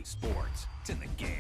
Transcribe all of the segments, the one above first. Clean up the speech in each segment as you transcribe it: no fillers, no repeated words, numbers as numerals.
sports. It's in the game.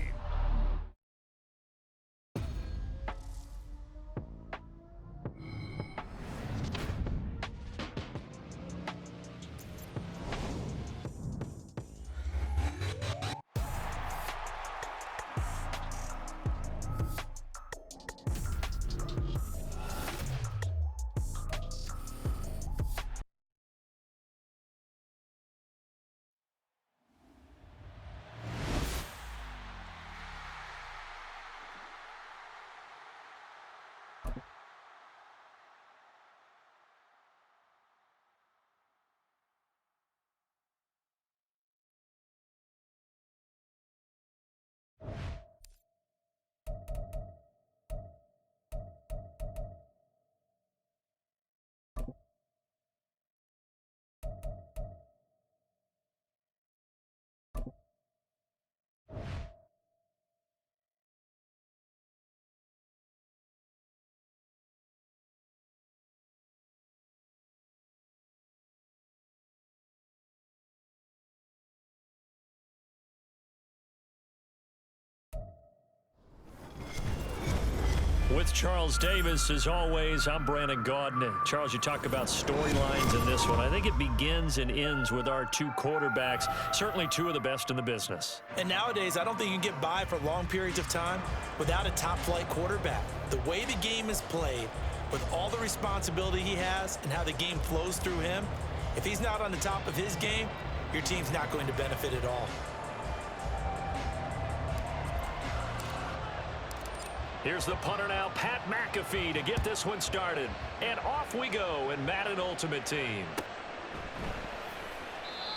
With Charles Davis, as always, I'm Brandon Gaudin. Charles, you talk about storylines in this one. I think it begins and ends with our two quarterbacks, certainly two of the best in the business. And nowadays, I don't think you can get by for long periods of time without a top-flight quarterback. The way the game is played, with all the responsibility he has and how the game flows through him, if he's not on the top of his game, your team's not going to benefit at all. Here's the punter now, Pat McAfee, to get this one started. And off we go in Madden Ultimate Team.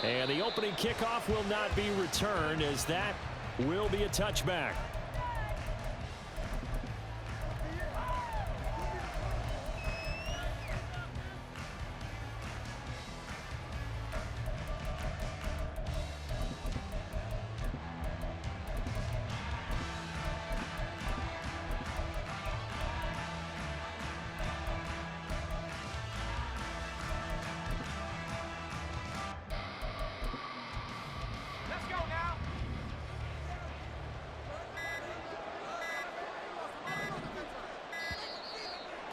And the opening kickoff will not be returned, as that will be a touchback.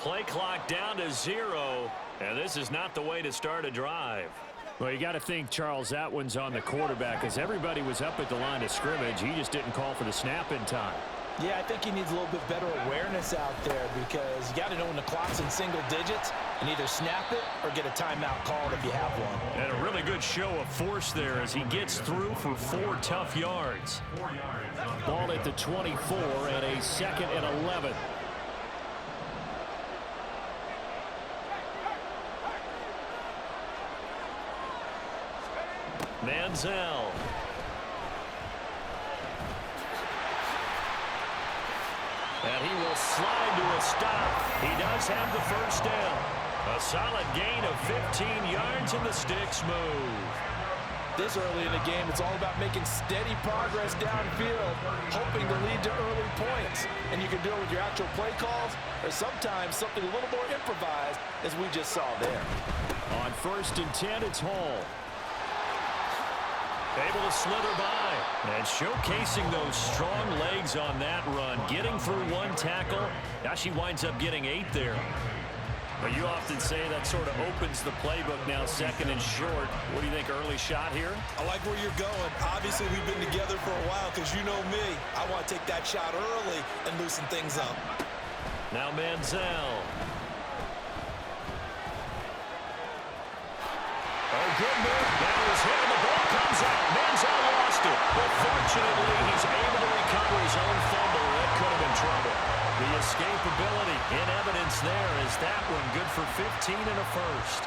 Play clock down to 0, and this is not the way to start a drive. Well, you got to think, Charles, that one's on the quarterback, as everybody was up at the line of scrimmage. He just didn't call for the snap in time. Yeah, I think he needs a little bit better awareness out there, because you got to know when the clock's in single digits and either snap it or get a timeout called if you have one. And a really good show of force there as he gets through for 4 tough yards. Ball at the 24 and a 2nd and 11. Manziel. And he will slide to a stop. He does have the first down. A solid gain of 15 yards, and the sticks move. This early in the game, it's all about making steady progress downfield, hoping to lead to early points. And you can do it with your actual play calls, or sometimes something a little more improvised, as we just saw there. On 1st and 10, it's Hall. Able to slither by, and showcasing those strong legs on that run, getting through 1 tackle. Now she winds up getting 8 there. But you often say that sort of opens the playbook now, 2nd and short. What do you think, early shot here? I like where you're going. Obviously, we've been together for a while, because you know me. I want to take that shot early and loosen things up. Now Manziel. Oh, good move. That was hit, and the ball comes out. Manziel lost it. But fortunately, he's able to recover his own fumble. That could have been trouble. The escapability in evidence there is that one good for 15 and a first.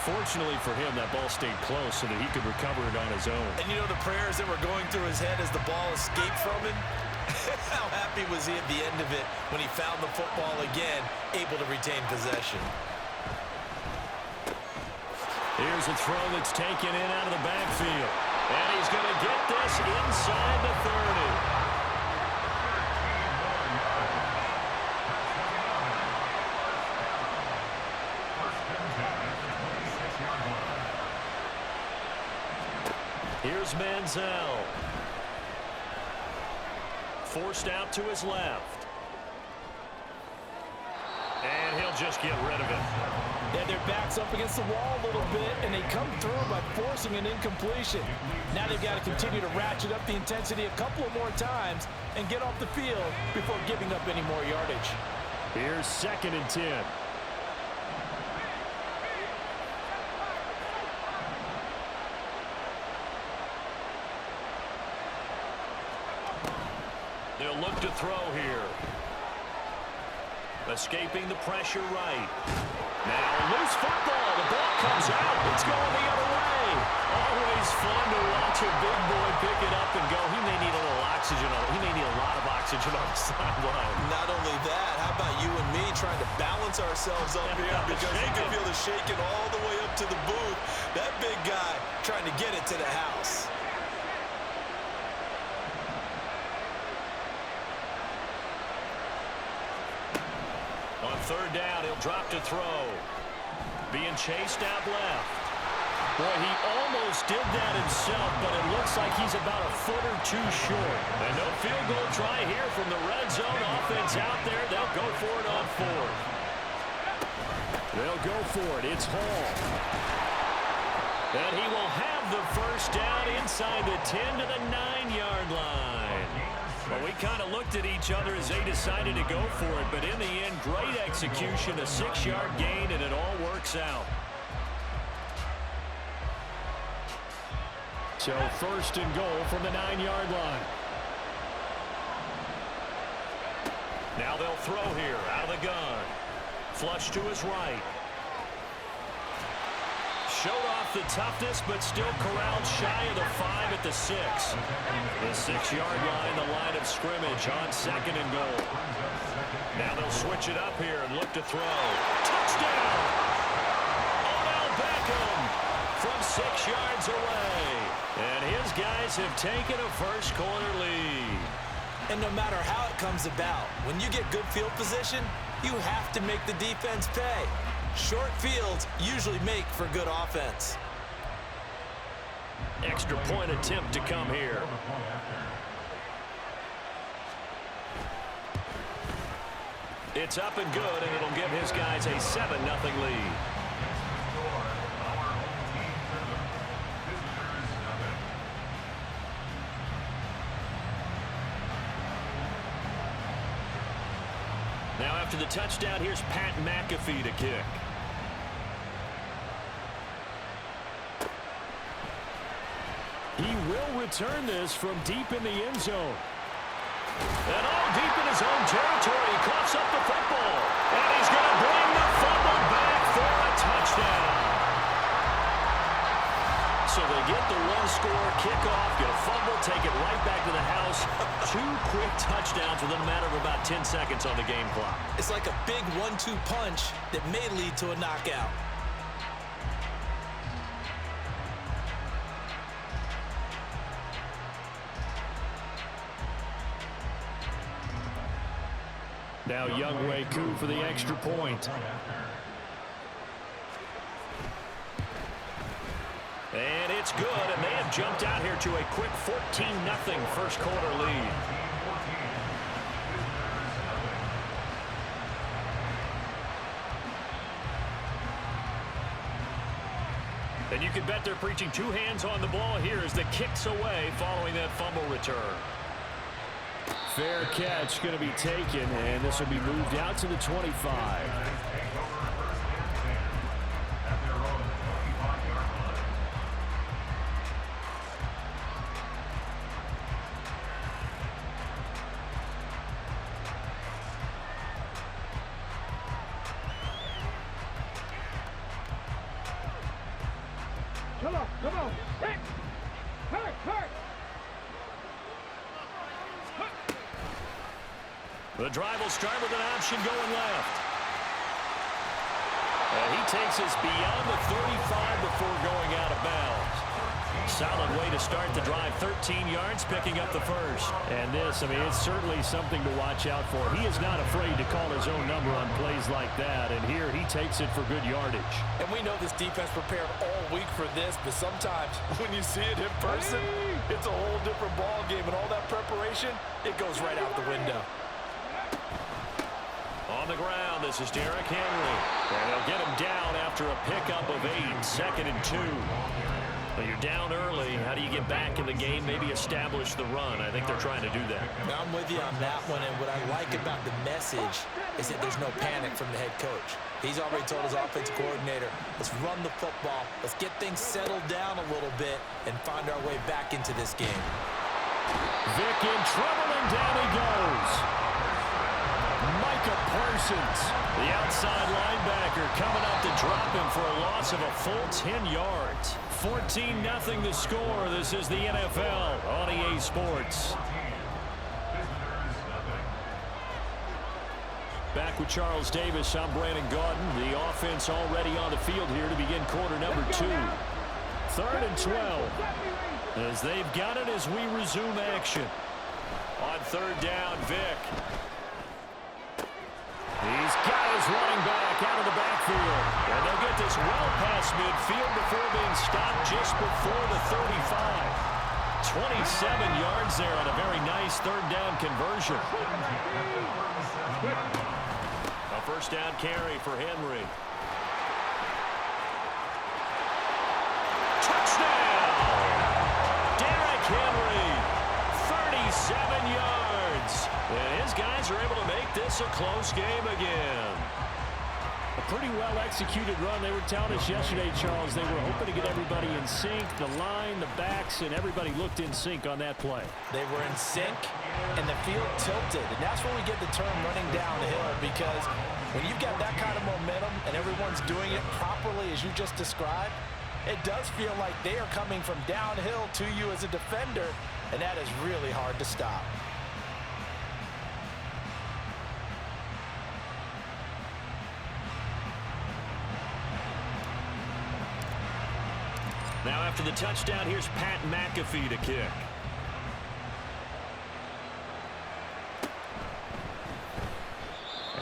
Fortunately for him, that ball stayed close so that he could recover it on his own. And you know the prayers that were going through his head as the ball escaped from him? How happy was he at the end of it when he found the football again, able to retain possession? Here's a throw that's taken in out of the backfield. And he's going to get this inside the 30. Here's Manziel. forced out to his left. And he'll just get rid of it. Yeah, their back's up against the wall a little bit, and they come through by forcing an incompletion. Now they've got to continue to ratchet up the intensity a couple of more times and get off the field before giving up any more yardage. Here's 2nd and 10. They'll look to throw here. Escaping the pressure right. Now loose football. The ball comes out. It's going the other way. Always fun to watch a big boy pick it up and go. He may need a little oxygen. He may need a lot of oxygen on the sideline. Not only that, how about you and me trying to balance ourselves up here because you can feel the shaking all the way up to the booth. That big guy trying to get it to the house. On 3rd down, he'll drop to throw. Being chased out left. Boy, he almost did that himself, but it looks like he's about a foot or two short. And no field goal try here from the red zone. Offense out there. They'll go for it on 4th. They'll go for it. It's Hall. And he will have the first down inside the 10 to the 9-yard line. Well, we kind of looked at each other as they decided to go for it, but in the end, great execution, a 6-yard gain, and it all works out. So 1st and goal from the 9-yard line. Now they'll throw here out of the gun. Flush to his right. Showed off the toughness, but still corralled shy of the 5 at the 6. The 6-yard line, the line of scrimmage on 2nd and goal. Now they'll switch it up here and look to throw. Touchdown! Odell Beckham from 6 yards away. And his guys have taken a first-quarter lead. And no matter how it comes about, when you get good field position, you have to make the defense pay. Short fields usually make for good offense. Extra point attempt to come here. It's up and good, and it'll give his guys a 7-0 lead. Now after the touchdown, here's Pat McAfee to kick. He will return this from deep in the end zone. And all deep in his own territory, he coughs up the football. And he's going to bring the fumble back for a touchdown. So they get the one-score kickoff, get a fumble, take it right back to the house. 2 quick touchdowns within a matter of about 10 seconds on the game clock. It's like a big 1-2 punch that may lead to a knockout. Now Younghoe Koo for the extra point. And it's good, and they have jumped out here to a quick 14-0 first-quarter lead. And you can bet they're preaching 2 hands on the ball here as the kick's away following that fumble return. Fair catch going to be taken, and this will be moved out to the 25. Come on. Hit. Hurt. The drive will start with an option going left. And he takes us beyond the 35 before going out of bounds. Solid way to start the drive. 13 yards, picking up the first. And this, I mean, it's certainly something to watch out for. He is not afraid to call his own number on plays like that, and here he takes it for good yardage. And we know this defense prepared all week for this, but sometimes when you see it in person, it's a whole different ball game, and all that preparation, it goes right out the window. On the ground, this is Derrick Henry. And they'll get him down after a pickup of 8, 2nd and 2. But you're down early. How do you get back in the game? Maybe establish the run. I think they're trying to do that. Now, I'm with you on that one, and what I like about the message is that there's no panic from the head coach. He's already told his offensive coordinator, let's run the football, let's get things settled down a little bit and find our way back into this game. Vick in trouble, and down he goes. Micah Parsons, the outside linebacker, coming up to drop him for a loss of a full 10 yards. 14-0 the score. This is the NFL on EA Sports. Back with Charles Davis, I'm Brandon Gaudin. The offense already on the field here to begin quarter number 2. 3rd and 12. As they've got it as we resume action. On 3rd down, Vick. He's got his running back out of the backfield. And they'll get this well past midfield before being stopped just before the 35. 27 yards there on a very nice 3rd down conversion. A 1st down carry for Henry. Touchdown! Derrick Henry, 37 yards. And his guys are able to make this a close game again. a pretty well-executed run. They were telling us yesterday, Charles, they were hoping to get everybody in sync, the line, the backs, and everybody looked in sync on that play. They were in sync, and the field tilted. And that's where we get the term running downhill, because when you've got that kind of momentum and everyone's doing it properly as you just described, it does feel like they are coming from downhill to you as a defender, and that is really hard to stop. Now after the touchdown, here's Pat McAfee to kick.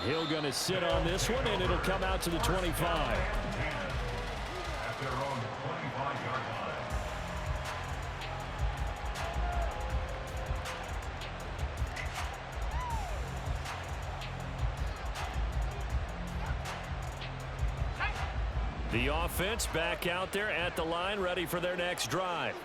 Hill going to sit on this one, and it'll come out to the 25. The offense back out there at the line, ready for their next drive.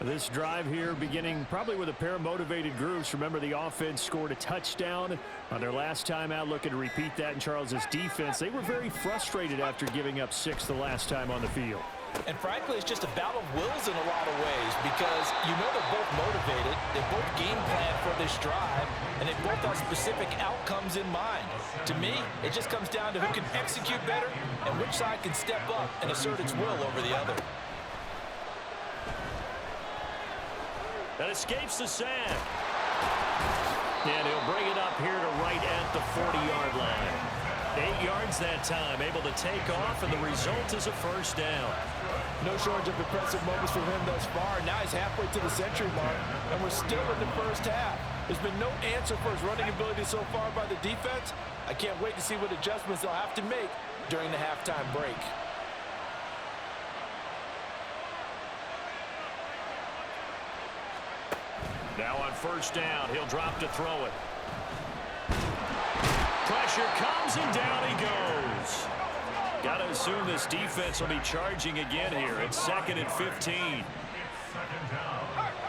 This drive here beginning probably with a pair of motivated groups. Remember, the offense scored a touchdown on their last time out, looking to repeat that in Charles's defense. They were very frustrated after giving up 6 the last time on the field. And frankly, it's just a battle of wills in a lot of ways, because you know they're both motivated, they both game plan for this drive, and they both have specific outcomes in mind. To me, it just comes down to who can execute better and which side can step up and assert its will over the other. That escapes the sack. And he'll bring it up here to right at the 40-yard line. 8 yards that time, able to take off, and the result is a first down. No shortage of impressive moments from him thus far. Now he's halfway to the century mark, and we're still in the first half. There's been no answer for his running ability so far by the defense. I can't wait to see what adjustments they'll have to make during the halftime break. Now on first down, he'll drop to throw it. Pressure comes, and down he goes. Got to assume this defense will be charging again here. It's 2nd and 15.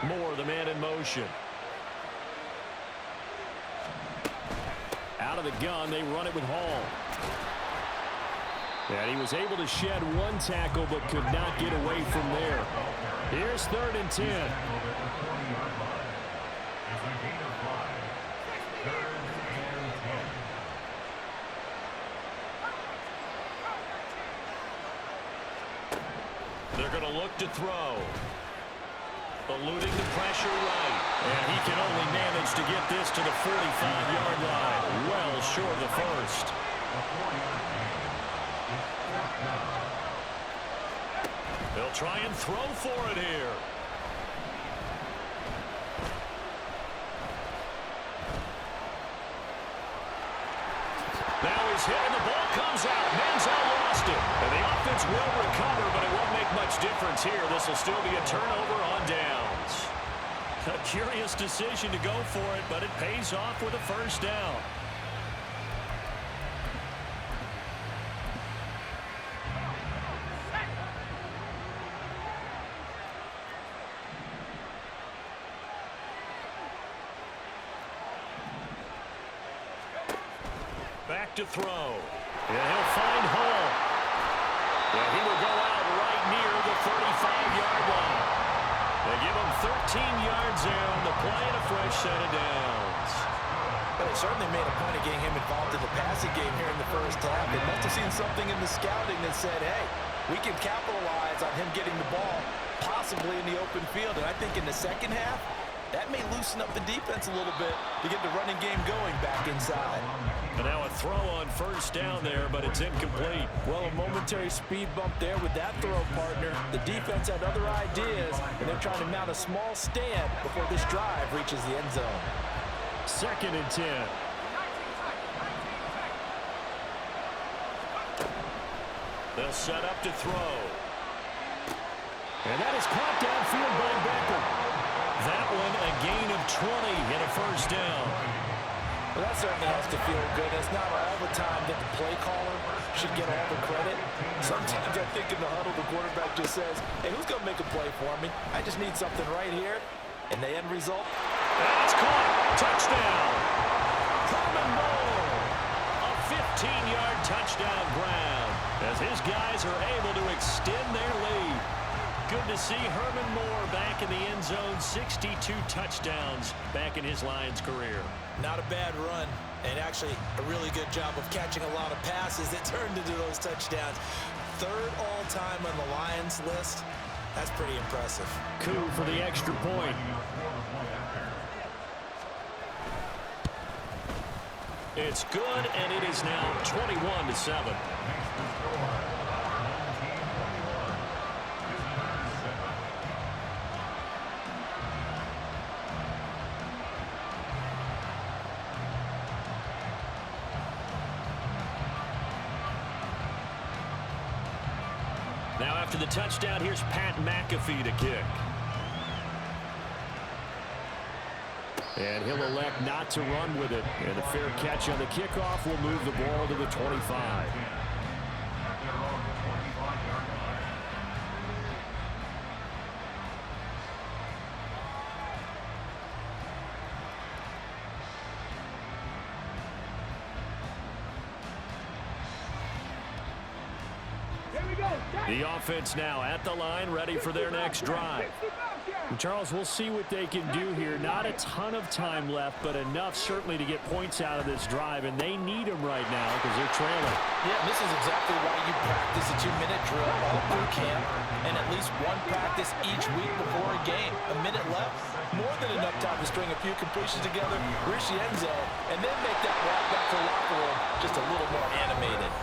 Moore, the man in motion. Out of the gun, they run it with Hall. And he was able to shed one tackle, but could not get away from there. Here's 3rd and 10. They're going to look to throw. Eluding the pressure right. And he can only manage to get this to the 45-yard line. Well short of the first. They'll try and throw for it here. Now he's hit and the ball comes out. Manziel lost it. And the offense will recover, but it won't make much difference here. This will still be a turnover on downs. A curious decision to go for it, but it pays off with a first down. Back to throw. And he'll find Hall. And he will go out right near the 35-yard line. They give him 13 yards there on the play and a fresh set of downs. But they certainly made a point of getting him involved in the passing game here in the first half. They must have seen something in the scouting that said, hey, we can capitalize on him getting the ball possibly in the open field. And I think in the second half, that may loosen up the defense a little bit to get the running game going back inside. And now a throw on first down there, but it's incomplete. Well, a momentary speed bump there with that throw, partner. The defense had other ideas, and they're trying to mount a small stand before this drive reaches the end zone. 2nd and 10. They'll set up to throw. And that is caught downfield by Beckham. That one a gain of 20 and a first down. Well, that certainly has to feel good. It's not all the time that the play caller should get all the credit. Sometimes I think in the huddle, the quarterback just says, hey, who's going to make a play for me? I just need something right here. And the end result? That's caught. Touchdown. Herman Moore. A 15-yard touchdown ground as his guys are able to extend their lead. Good to see Herman Moore back in the end zone. 62 touchdowns back in his Lions career. Not a bad run, and actually a really good job of catching a lot of passes that turned into those touchdowns. 3rd all-time on the Lions list. That's pretty impressive. Coup for the extra point. It's good, and it is now 21-7. Now after the touchdown, here's Pat McAfee to kick. And he'll elect not to run with it. And a fair catch on the kickoff will move the ball to the 25. The offense now at the line, ready for their next drive. And Charles, we'll see what they can do here. Not a ton of time left, but enough certainly to get points out of this drive, and they need them right now because they're trailing. Yeah, this is exactly why you practice a 2-minute drill all through camp and at least one practice each week before a game. A minute left, more than enough time to string a few completions together, reach the end zone, and then make that walk back to the locker room just a little more animated.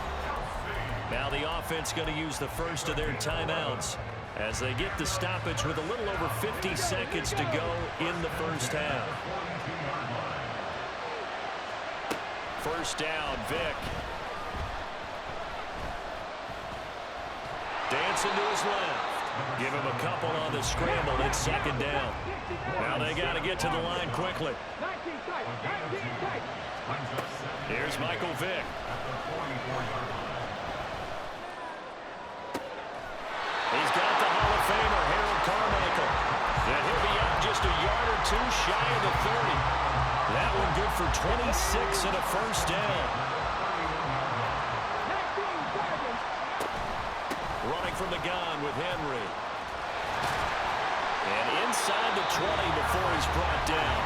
Now the offense going to use the first of their timeouts as they get the stoppage with a little over 50 seconds to go in the first half. First down, Vick. Dancing to his left. Give him a couple on the scramble. It's 2nd down. Now they got to get to the line quickly. Here's Michael Vick. He's got the Hall of Famer, Harold Carmichael. And he'll be out just a yard or two shy of the 30. That one good for 26 and a first down. Running from the gun with Henry. And inside the 20 before he's brought down.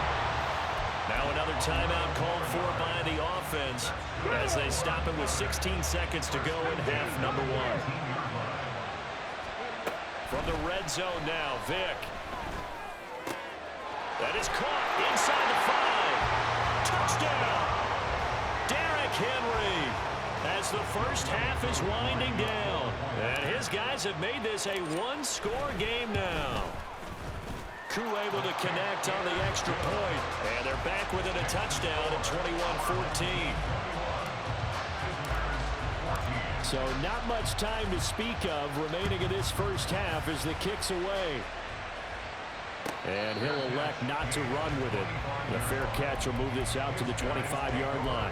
Now another timeout called for by the offense as they stop him with 16 seconds to go in half number 1. From the red zone now, Vick. That is caught inside the 5. Touchdown! Derrick Henry as the first half is winding down. And his These guys have made this a one-score game now. Koo able to connect on the extra point. And they're back within a touchdown at 21-14. So not much time to speak of remaining in this first half as the kick's away. And he'll elect not to run with it. The fair catch will move this out to the 25-yard line.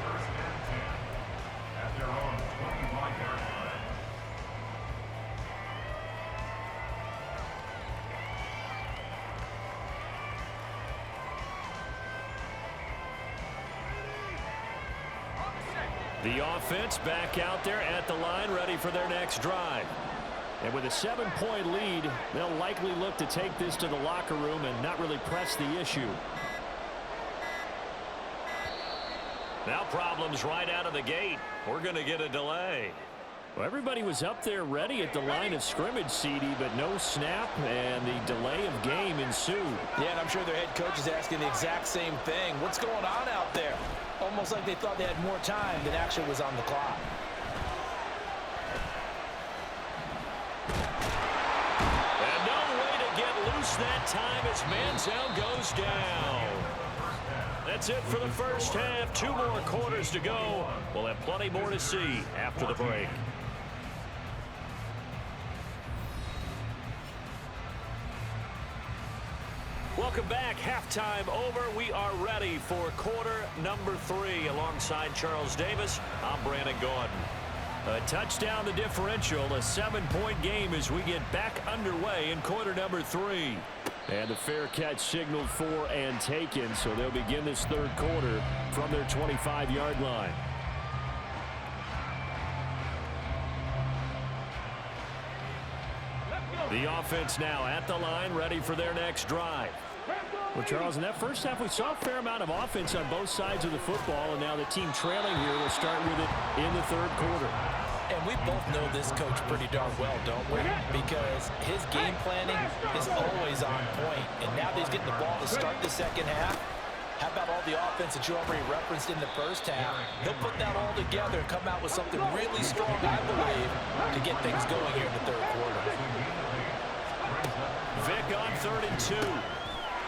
The offense back out there at the line, ready for their next drive. And with a 7-point lead, they'll likely look to take this to the locker room and not really press the issue. Now problems right out of the gate. We're going to get a delay. Well, everybody was up there ready at the line of scrimmage, CD, but no snap, and the delay of game ensued. Yeah, and I'm sure their head coach is asking the exact same thing. What's going on out there? Almost like they thought they had more time than actually was on the clock. And no way to get loose that time as Manziel goes down. That's it for the first half. 2 more quarters to go. We'll have plenty more to see after the break. Welcome back. Halftime over. We are ready for quarter number 3 alongside Charles Davis. I'm Brandon Gaudin. A touchdown the differential. A 7-point game as we get back underway in quarter number 3. And the fair catch signaled for and taken, so they'll begin this third quarter from their 25-yard line. The offense now at the line, ready for their next drive. Well, Charles, in that first half, we saw a fair amount of offense on both sides of the football, and now the team trailing here will start with it in the third quarter. And we both know this coach pretty darn well, don't we? Because his game planning is always on point. And now that he's getting the ball to start the second half, how about all the offense that you already referenced in the first half? He'll put that all together and come out with something really strong, I believe, to get things going here in the third quarter. Vick on 3rd and 2.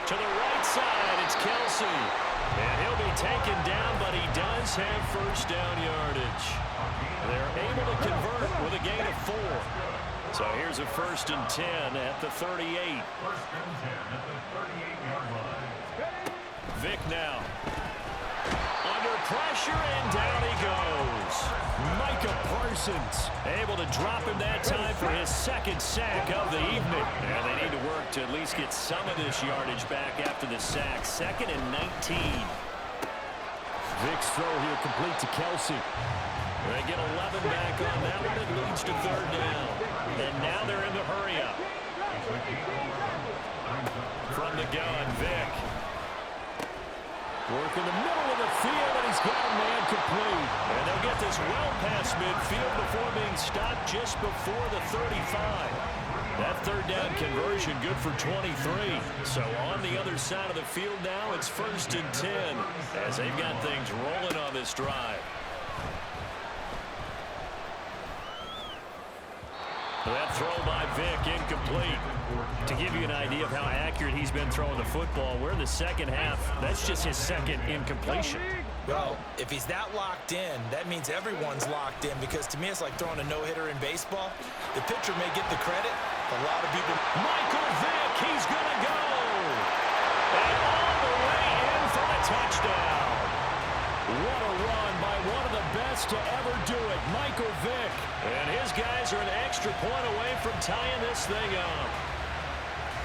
To the right side, it's Kelsey. And he'll be taken down, but he does have first down yardage. They're able to convert with a gain of 4. So here's a 1st and 10 at the 38. Vick now. Under pressure, and down he goes. Micah Parsons able to drop him that time for his 2nd sack of the evening. And they need to work to at least get some of this yardage back after the sack. 2nd and 19. Vick's throw here complete to Kelsey. They get 11 back on that one. It leads to 3rd down. And now they're in the hurry-up. From the gun, Vick. Work in the middle of the field, and he's got a man complete. And they'll get this well past midfield before being stopped just before the 35. That 3rd down conversion good for 23. So on the other side of the field now, it's 1st and 10 as they've got things rolling on this drive. That throw by Vick incomplete. To give you an idea of how accurate he's been throwing the football, we're in the second half. That's just his 2nd incompletion. Well, if he's that locked in, that means everyone's locked in, because to me it's like throwing a no-hitter in baseball. The pitcher may get the credit. A lot of people... Michael Vick, he's going to go. And all the way in for a touchdown. What a run by one of the best to ever do it, Michael Vick. And his guys are an extra point away from tying this thing up.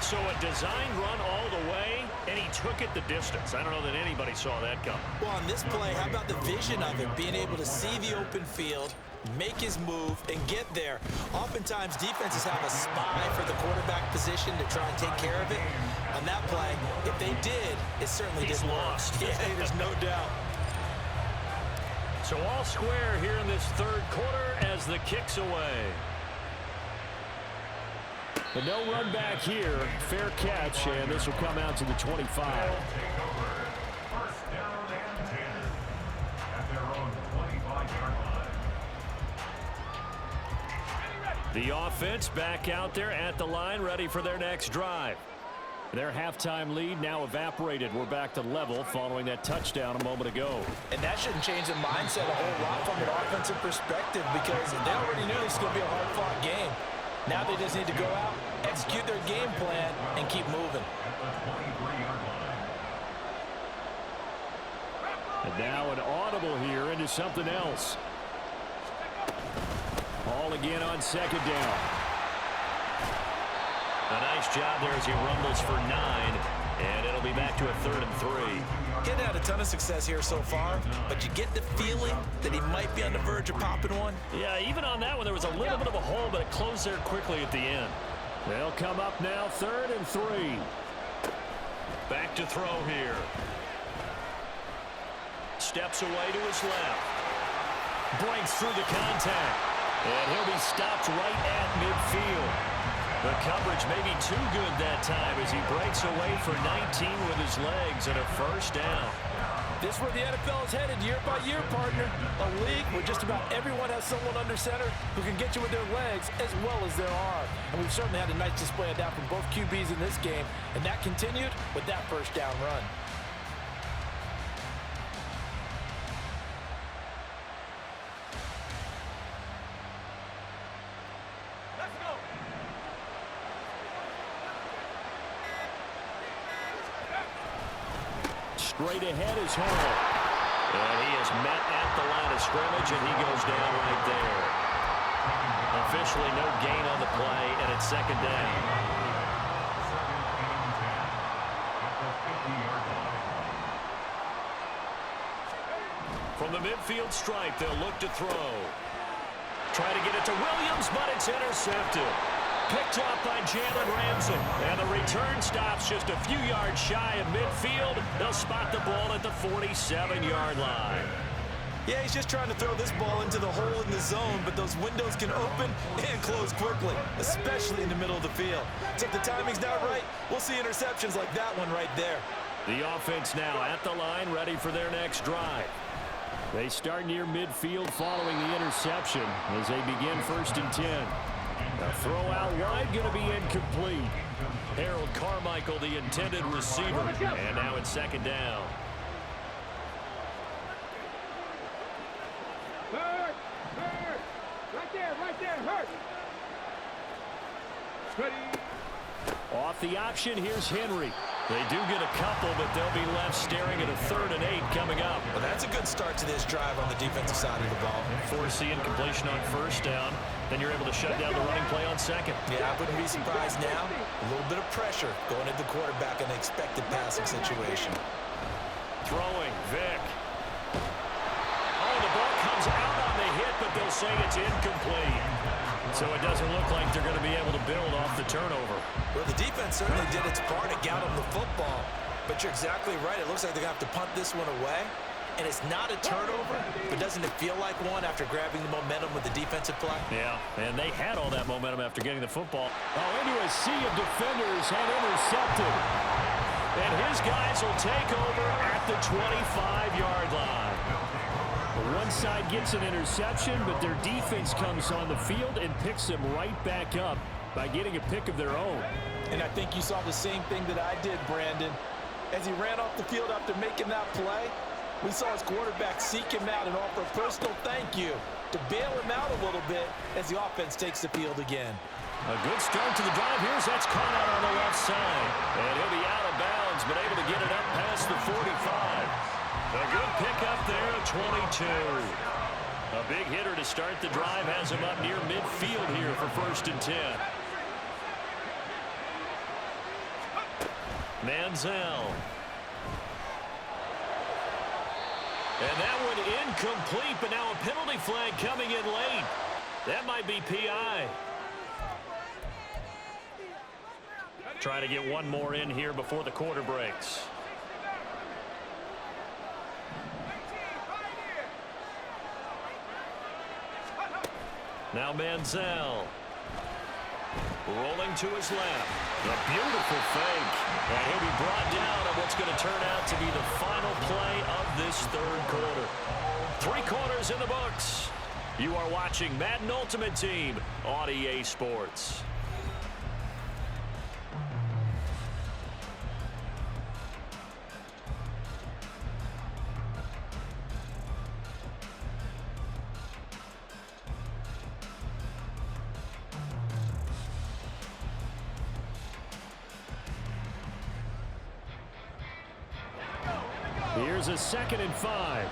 So a designed run all the way, and he took it the distance. I don't know that anybody saw that coming. Well, on this play, how about the vision of him, being able to see the open field, make his move, and get there. Oftentimes, defenses have a spy for the quarterback position to try and take care of it. On that play, if they did, it certainly didn't work. Yeah, there's no doubt. So all square here in this third quarter as the kick's away. But no run back here. Fair catch, and this will come out to the 25. The offense back out there at the line, ready for their next drive. Their halftime lead now evaporated. We're back to level following that touchdown a moment ago. And that shouldn't change the mindset a whole lot from an offensive perspective because they already knew this was going to be a hard-fought game. Now they just need to go out, execute their game plan, and keep moving. And now an audible here into something else. All again on second down. A nice job there as he rumbles for 9, and it'll be back to a 3rd and 3. Getting had a ton of success here so far, but you get the feeling that he might be on the verge of popping one. Yeah, even on that one, there was a little bit of a hole, but it closed there quickly at the end. They'll come up now 3rd and 3. Back to throw here. Steps away to his left. Breaks through the contact. And he'll be stopped right at midfield. The coverage may be too good that time as he breaks away for 19 with his legs and a first down. This is where the NFL is headed year by year, partner. A league where just about everyone has someone under center who can get you with their legs as well as their arm. And we've certainly had a nice display of that from both QBs in this game. And that continued with that first down run. Straight ahead is Hall. And he is met at the line of scrimmage, and he goes down right there. Officially no gain on the play, and it's second down. From the midfield stripe, they'll look to throw. Try to get it to Williams, but it's intercepted. Picked up by Jalen Ramsey. And the return stops just a few yards shy of midfield. They'll spot the ball at the 47-yard line. Yeah, he's just trying to throw this ball into the hole in the zone, but those windows can open and close quickly, especially in the middle of the field. So if the timing's not right, we'll see interceptions like that one right there. The offense now at the line, ready for their next drive. They start near midfield following the interception as they begin 1st and 10. A throw out wide, going to be incomplete. Harold Carmichael, the intended receiver, and now it's second down. Hurt! Hurt! Right there, hurt! Ready? Off the option, here's Henry. They do get a couple, but they'll be left staring at a 3rd and 8 coming up. Well, that's a good start to this drive on the defensive side of the ball. Force the incompletion on first down. Then you're able to shut down the running play on second. Yeah, I wouldn't be surprised now. A little bit of pressure going at the quarterback in an expected passing situation. Throwing, Vick. Oh, the ball comes out on the hit, but they'll say it's incomplete. So it doesn't look like they're going to be able to build off the turnover. Well, the defense certainly did its part to get them the football. But you're exactly right. It looks like they're going to have to punt this one away. And it's not a turnover, but doesn't it feel like one after grabbing the momentum with the defensive play? Yeah, and they had all that momentum after getting the football. Oh, into a sea of defenders and intercepted. And his guys will take over at the 25-yard line. One side gets an interception, but their defense comes on the field and picks them right back up by getting a pick of their own. And I think you saw the same thing that I did, Brandon. As he ran off the field after making that play, we saw his quarterback seek him out and offer a personal thank you to bail him out a little bit as the offense takes the field again. A good start to the drive. Here's that's caught out on the left side. And he'll be out of bounds, but able to get it up past the 45. A good pickup there at 22. A big hitter to start the drive has him up near midfield here for 1st and 10. Manziel. And that one incomplete, but now a penalty flag coming in late. That might be PI. Try to get one more in here before the quarter breaks. Now Manziel. Rolling to his left. A beautiful fake. And he'll be brought down on what's going to turn out to be the final play of this 3rd quarter. 3 quarters in the books. You are watching Madden Ultimate Team on EA Sports. Here's a 2nd and 5.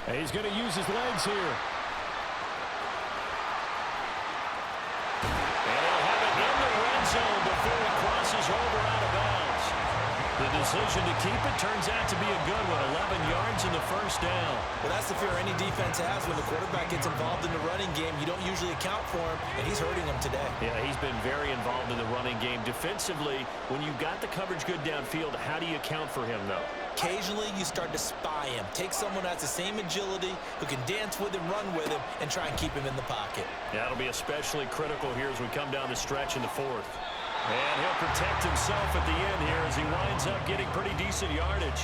And he's going to use his legs here. And he'll have it in the red zone before he crosses over out of bounds. The decision to keep it turns out to be a good one. 11 yards in the first down. Well, that's the fear any defense has when the quarterback gets involved in the running game. You don't usually account for him, and he's hurting them today. Yeah, he's been very involved in the running game. Defensively, when you've got the coverage good downfield, how do you account for him, though? Occasionally, you start to spy him. Take someone that's the same agility, who can dance with him, run with him, and try and keep him in the pocket. That'll be especially critical here as we come down the stretch in the fourth. And he'll protect himself at the end here as he winds up getting pretty decent yardage.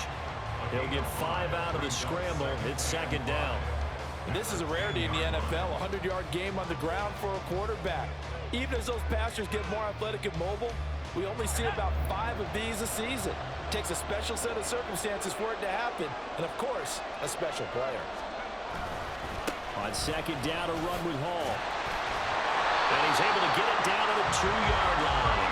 He'll get 5 out of the scramble. It's 2nd down. And this is a rarity in the NFL, a 100-yard game on the ground for a quarterback. Even as those passers get more athletic and mobile, we only see about 5 of these a season. It takes a special set of circumstances for it to happen, and of course, a special player. On 2nd down, a run with Hall. And he's able to get it down to the 2-yard line.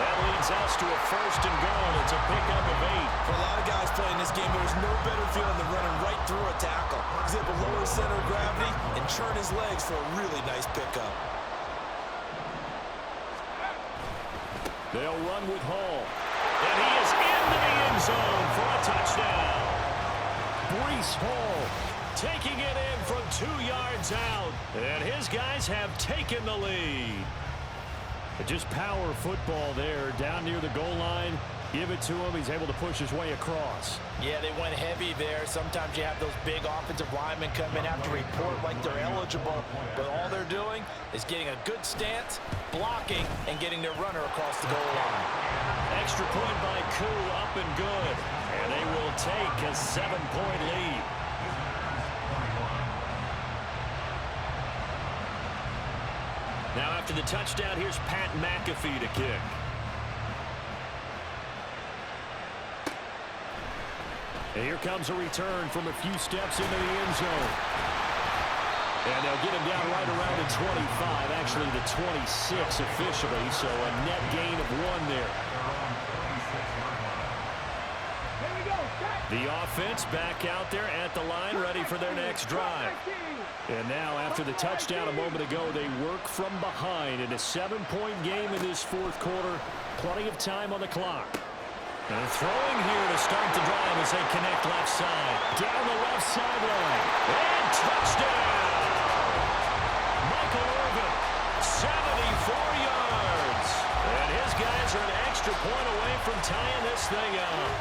That leads us to a 1st and goal. It's a pickup of 8. For a lot of guys playing this game, there's no better feeling than running right through a tackle. He's able to lower his center of gravity and churn his legs for a really nice pickup. They'll run with Hall. And he is into the end zone for a touchdown. Breece Hall taking it in from 2 yards out. And his guys have taken the lead. Just power football there down near the goal line. Give it to him. He's able to push his way across. Yeah, they went heavy there. Sometimes you have those big offensive linemen come in, have to report like they're eligible. But all they're doing is getting a good stance, blocking, and getting their runner across the goal line. Extra point by Koo, up and good. And they will take a 7-point lead. Now after the touchdown, here's Pat McAfee to kick. And here comes a return from a few steps into the end zone. And they'll get him down right around the 25, actually the 26 officially, so a net gain of 1 there. The offense back out there at the line, ready for their next drive. And now, after the touchdown a moment ago, they work from behind in a 7-point game in this 4th quarter. Plenty of time on the clock. And throwing here to start the drive as they connect left side. Down the left sideline. And touchdown! Michael Irvin, 74 yards. And his guys are an extra point away from tying this thing up.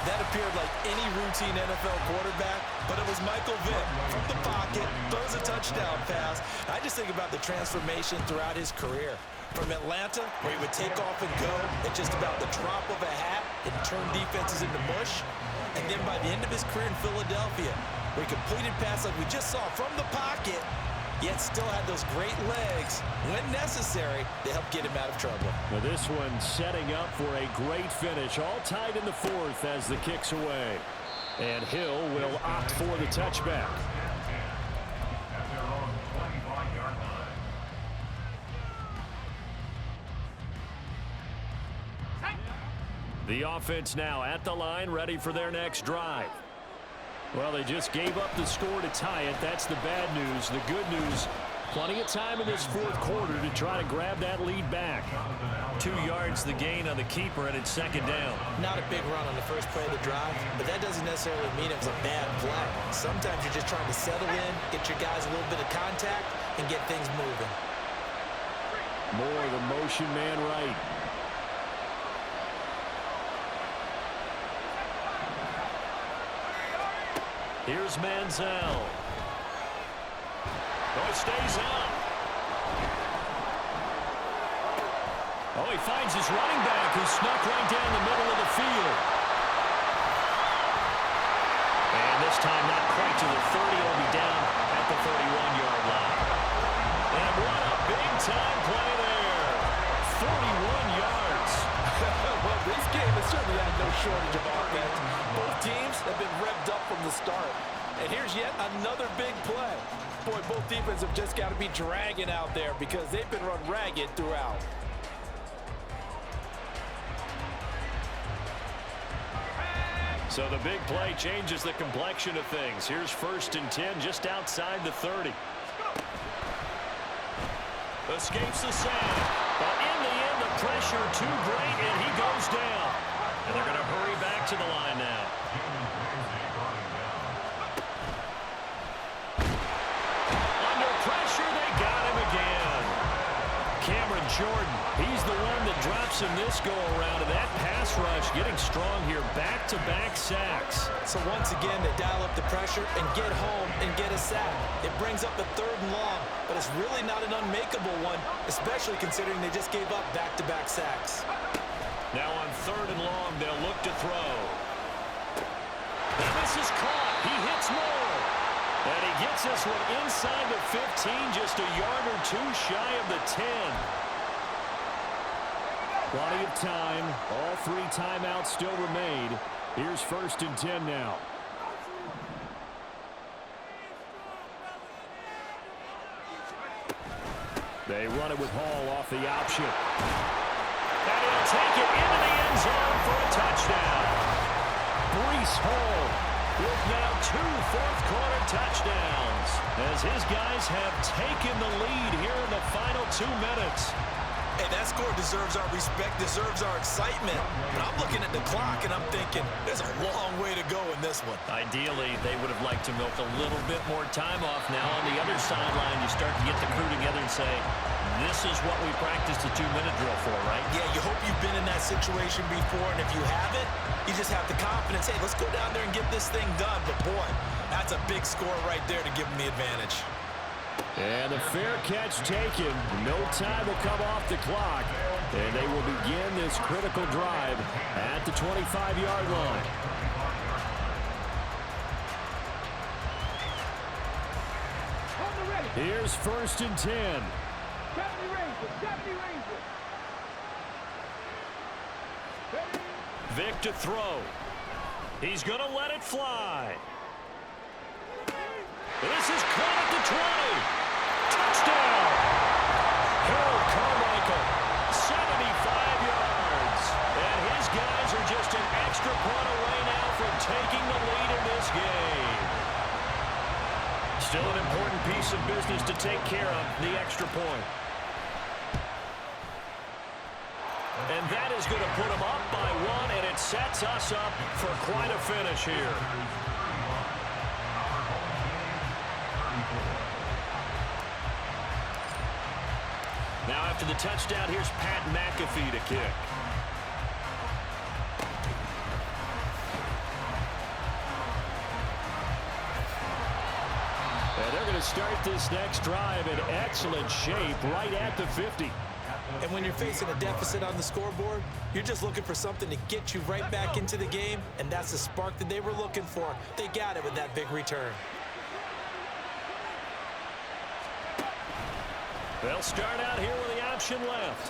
That appeared like any routine NFL quarterback, but it was Michael Vick from the pocket, throws a touchdown pass. I just think about the transformation throughout his career. From Atlanta, where he would take off and go at just about the drop of a hat and turn defenses into mush. And then by the end of his career in Philadelphia, where he completed passes like we just saw from the pocket, yet still had those great legs, when necessary, to help get him out of trouble. Now this one setting up for a great finish, all tied in the 4th as the kick's away. And Hill will opt for the touchback. The offense now at the line, ready for their next drive. Well, they just gave up the score to tie it. That's the bad news. The good news, plenty of time in this 4th quarter to try to grab that lead back. 2 yards the gain on the keeper, and it's 2nd down. Not a big run on the first play of the drive, but that doesn't necessarily mean it was a bad play. Sometimes you're just trying to settle in, get your guys a little bit of contact, and get things moving. More the motion man right. Here's Manziel. Oh, it stays out. Oh, he finds his running back who snuck right down the middle of the field. And this time not quite to the 30. It'll be down at the 31-yard line. And what a big-time play there. 41 yards. Well, this game has certainly had no shortage of offense. Both teams have been revved up from the start. And here's yet another big play. Boy, both defenses have just got to be dragging out there because they've been run ragged throughout. So the big play changes the complexion of things. Here's 1st and 10 just outside the 30. Escapes the sack. But in the end, the pressure too great, and he goes down. And they're going to hurry back to the line now. Under pressure, they got him again. Cameron Jordan, he's the one that drops him this go-around. And that pass rush getting strong here. Back-to-back sacks. So once again, they dial up the pressure and get home and get a sack. It brings up the 3rd and long, but it's really not an unmakeable one, especially considering they just gave up back-to-back sacks. Now on 3rd and long, they'll look to throw. And this is caught. He hits more. And he gets this one inside the 15, just a yard or two shy of the 10. Plenty of time. All 3 timeouts still remain. Here's 1st and 10 now. They run it with Hall off the option. And he'll take it into the end zone for a touchdown. Breece Hall with now 2 fourth-quarter touchdowns as his guys have taken the lead here in the final 2 minutes. Hey, that score deserves our respect, deserves our excitement. But I'm looking at the clock, and I'm thinking, there's a long way to go in this one. Ideally, they would have liked to milk a little bit more time off. Now, on the other sideline, you start to get the crew together and say, this is what we practiced a 2-minute drill for, right? Yeah, you hope you've been in that situation before, and if you haven't, you just have the confidence, hey, let's go down there and get this thing done. But, boy, that's a big score right there to give them the advantage. And the fair catch taken. No time will come off the clock. And they will begin this critical drive at the 25-yard line. Here's 1st and 10. 70 Rangers, 70 Rangers. Vic to throw. He's going to let it fly. This is caught at the 20. Touchdown. Harold Carmichael, 75 yards. And his guys are just an extra point away now from taking the lead in this game. Still an important piece of business to take care of, the extra point. And that is going to put them up by 1, and it sets us up for quite a finish here. Now after the touchdown, here's Pat McAfee to kick. And they're going to start this next drive in excellent shape right at the 50. And when you're facing a deficit on the scoreboard, you're just looking for something to get you right back into the game, and that's the spark that they were looking for. They got it with that big return. They'll start out here with the option left.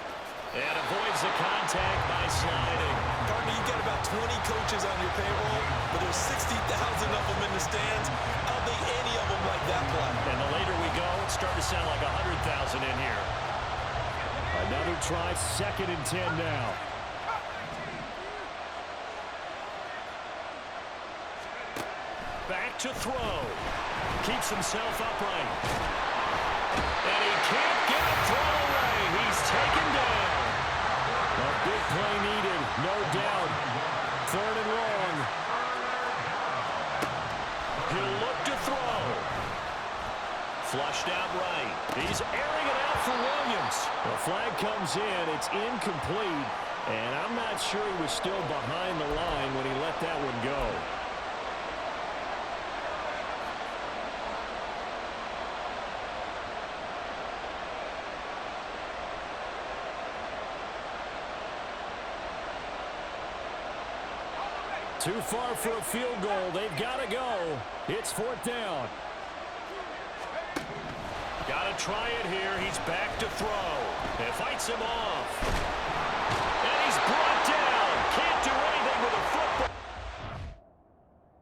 And avoids the contact by sliding. Partner, you got about 20 coaches on your payroll, but there's 60,000 of them in the stands. I don't think any of them like that play. And the later we go, it's starting to sound like 100,000 in here. Another try, 2nd and 10 now. Back to throw. Keeps himself upright. And he can't get a throw away. He's taken down. A big play needed, no doubt. 3rd and long. He'll look to throw. Flushed out right. He's airing it out for Williams. The flag comes in. It's incomplete. And I'm not sure he was still behind the line when he let that one go. Too far for a field goal. They've got to go. It's 4th down. Got to try it here. He's back to throw. It fights him off.